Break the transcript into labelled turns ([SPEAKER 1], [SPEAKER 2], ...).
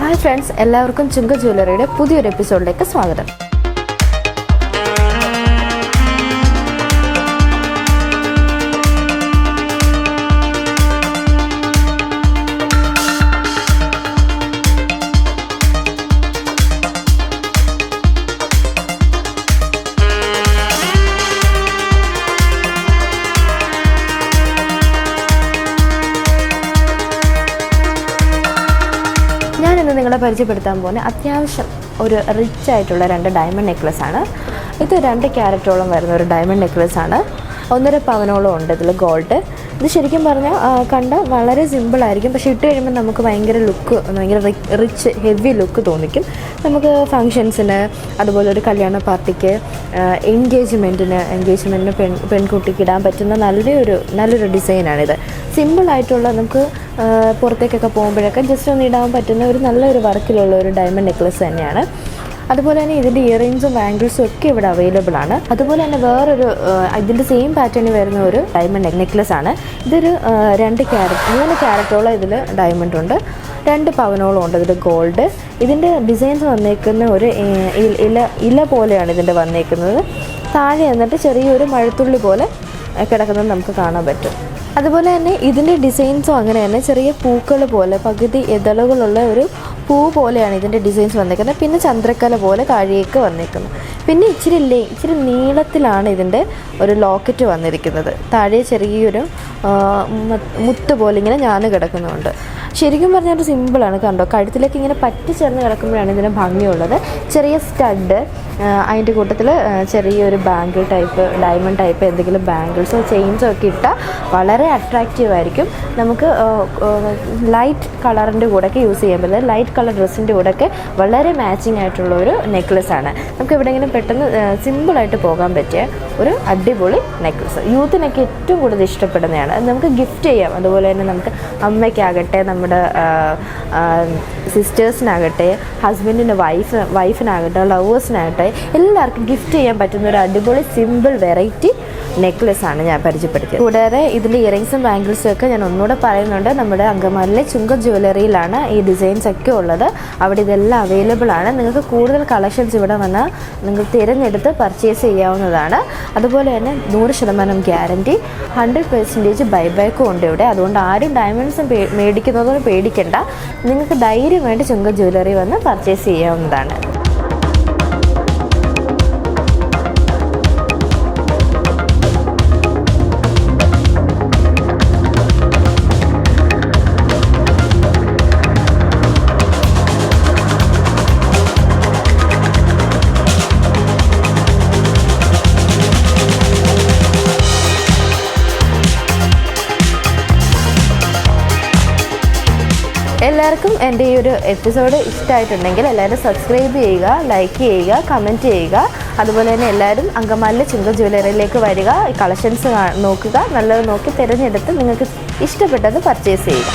[SPEAKER 1] Hi friends, എല്ലാവർക്കും ചുങ്ക ജ്വല്ലറിയുടെ പുതിയൊരു എപ്പിസോഡിലേക്ക് സ്വാഗതം. ഞാനിന്ന് നിങ്ങളെ പരിചയപ്പെടുത്താൻ പോകുന്ന അത്യാവശ്യം ഒരു റിച്ച് ആയിട്ടുള്ള 2 ഡയമണ്ട് നെക്ലസ് ആണ്. ഇത് 2 ക്യാരറ്റോളം വരുന്ന ഒരു ഡയമണ്ട് നെക്ലസ് ആണ്. 1.5 പവനോളം ഉണ്ട് ഇതിൽ ഗോൾഡ്. ഇത് ശരിക്കും പറഞ്ഞാൽ കണ്ട വളരെ സിമ്പിളായിരിക്കും, പക്ഷേ ഇട്ട് കഴിയുമ്പോൾ നമുക്ക് ഭയങ്കര റിച്ച് ഹെവി ലുക്ക് തോന്നിക്കും. നമുക്ക് ഫങ്ഷൻസിന്, അതുപോലെ ഒരു കല്യാണ പാർട്ടിക്ക്, എൻഗേജ്മെൻറ്റിന് പെൺകുട്ടിക്ക് ഇടാൻ പറ്റുന്ന നല്ലൊരു ഡിസൈനാണിത്. സിമ്പിളായിട്ടുള്ള നമുക്ക് പുറത്തേക്കൊക്കെ പോകുമ്പോഴൊക്കെ ജസ്റ്റ് ഒന്ന് ഇടാൻ പറ്റുന്ന നല്ലൊരു വർക്കിലുള്ള ഒരു ഡയമണ്ട് നെക്ലസ് തന്നെയാണ്. അതുപോലെ തന്നെ ഇതിൻ്റെ ഇയറിങ്സും ബാംഗിൾസും ഒക്കെ ഇവിടെ അവൈലബിൾ ആണ്. അതുപോലെ തന്നെ വേറൊരു ഇതിൻ്റെ സെയിം പാറ്റേണിൽ വരുന്ന ഒരു ഡയമണ്ട് നെക്ലസ് ആണ്. ഇതൊരു 3 ക്യാരറ്റോളം ഇതിൽ ഡയമണ്ട് ഉണ്ട്. 2 പവനോളം ഉണ്ട് ഇതിൽ ഗോൾഡ്. ഇതിൻ്റെ ഡിസൈൻസ് വന്നേക്കുന്ന ഒരു ഇല പോലെയാണ് ഇതിൻ്റെ വന്നേക്കുന്നത്. താഴെ എന്നിട്ട് ചെറിയൊരു മഴത്തുള്ളി പോലെ കിടക്കുന്നത് നമുക്ക് കാണാൻ പറ്റും. അതുപോലെ തന്നെ ഇതിൻ്റെ ഡിസൈൻസും അങ്ങനെ തന്നെ ചെറിയ പൂക്കൾ പോലെ, പകുതി ഇതളുകളുള്ള ഒരു പൂ പോലെയാണ് ഇതിൻ്റെ ഡിസൈൻസ് വന്നേക്കുന്നത്. പിന്നെ ചന്ദ്രക്കല പോലെ താഴേക്ക് വന്നേക്കുന്നു. പിന്നെ ഇച്ചിരി നീളത്തിലാണ് ഇതിൻ്റെ ഒരു ലോക്കറ്റ് വന്നിരിക്കുന്നത്. താഴെ ചെറിയൊരു മുത്ത് പോലെ ഇങ്ങനെ ഞാന് കിടക്കുന്നുണ്ട്. ശരിക്കും പറഞ്ഞാൽ ഒരു സിമ്പിളാണ്. കണ്ടോ, കഴുത്തിലേക്ക് ഇങ്ങനെ പറ്റിച്ചേർന്ന് കിടക്കുമ്പോഴാണ് ഇതിന് ഭംഗിയുള്ളത്. ചെറിയ സ്റ്റഡ്, അതിൻ്റെ കൂട്ടത്തിൽ ചെറിയൊരു ബാംഗിൾ ടൈപ്പ്, ഡയമണ്ട് ടൈപ്പ് എന്തെങ്കിലും ബാംഗിൾസോ ചെയിൻസോ ഒക്കെ ഇട്ടാൽ വളരെ അട്രാക്റ്റീവ് ആയിരിക്കും. നമുക്ക് ലൈറ്റ് കളറിൻ്റെ കൂടെയൊക്കെ യൂസ് ചെയ്യാൻ പറ്റുന്നത്, ലൈറ്റ് കളർ ഡ്രസ്സിൻ്റെ കൂടെയൊക്കെ വളരെ മാച്ചിങ് ആയിട്ടുള്ള ഒരു നെക്ലസ് ആണ്. നമുക്ക് എവിടെയെങ്കിലും പെട്ടെന്ന് സിമ്പിളായിട്ട് പോകാൻ പറ്റിയ ഒരു അടിപൊളി നെക്ലസ്. യൂത്തിനൊക്കെ ഏറ്റവും കൂടുതൽ ഇഷ്ടപ്പെടുന്നതാണ്. അത് നമുക്ക് ഗിഫ്റ്റ് ചെയ്യാം. അതുപോലെ തന്നെ നമുക്ക് അമ്മയ്ക്കാകട്ടെ, നമ്മുടെ സിസ്റ്റേഴ്സിനാകട്ടെ, ഹസ്ബൻഡിൻ്റെ വൈഫിനാകട്ടെ, ലവേഴ്സിനാകട്ടെ, എല്ലാവർക്കും ഗിഫ്റ്റ് ചെയ്യാൻ പറ്റുന്ന ഒരു അടിപൊളി സിമ്പിൾ വെറൈറ്റി നെക്ലസ് ആണ് ഞാൻ പരിചയപ്പെടുത്തിയത്. കൂടാതെ ഇതിൻ്റെ ഇയറിങ്സും ബാംഗിൾസും ഒക്കെ ഞാൻ ഒന്നുകൂടെ പറയുന്നുണ്ട്. നമ്മുടെ അങ്കമാലിലെ ചുങ്ക ജ്വല്ലറിയിലാണ് ഈ ഡിസൈൻസ് ഒക്കെ ഉള്ളത്. അവിടെ ഇതെല്ലാം അവൈലബിൾ ആണ്. നിങ്ങൾക്ക് കൂടുതൽ കളക്ഷൻസ് ഇവിടെ വന്നാൽ നിങ്ങൾ തിരഞ്ഞെടുത്ത് പർച്ചേസ് ചെയ്യാവുന്നതാണ്. അതുപോലെ തന്നെ 100% ഗ്യാരണ്ടി, 100% ബൈബാക്കും ഉണ്ട് ഇവിടെ. അതുകൊണ്ട് ആരും ഡയമണ്ട്സ് മേടിക്കുന്നതൊന്നും പേടിക്കണ്ട. നിങ്ങൾക്ക് ധൈര്യമായിട്ട് ചുങ്ക ജ്വല്ലറി വന്ന് പർച്ചേസ് ചെയ്യാവുന്നതാണ്. എല്ലാവർക്കും എൻ്റെ ഈ ഒരു എപ്പിസോഡ് ഇഷ്ടമായിട്ടുണ്ടെങ്കിൽ എല്ലാവരും സബ്സ്ക്രൈബ് ചെയ്യുക, ലൈക്ക് ചെയ്യുക, കമൻറ്റ് ചെയ്യുക. അതുപോലെ തന്നെ എല്ലാവരും അങ്കമാലിലെ ചുങ്ക ജ്വല്ലറിയിലേക്ക് വരിക, ഈ കളക്ഷൻസ് നോക്കുക, നല്ലത് നോക്കി തിരഞ്ഞെടുത്ത് നിങ്ങൾക്ക് ഇഷ്ടപ്പെട്ടത് പർച്ചേസ് ചെയ്യുക.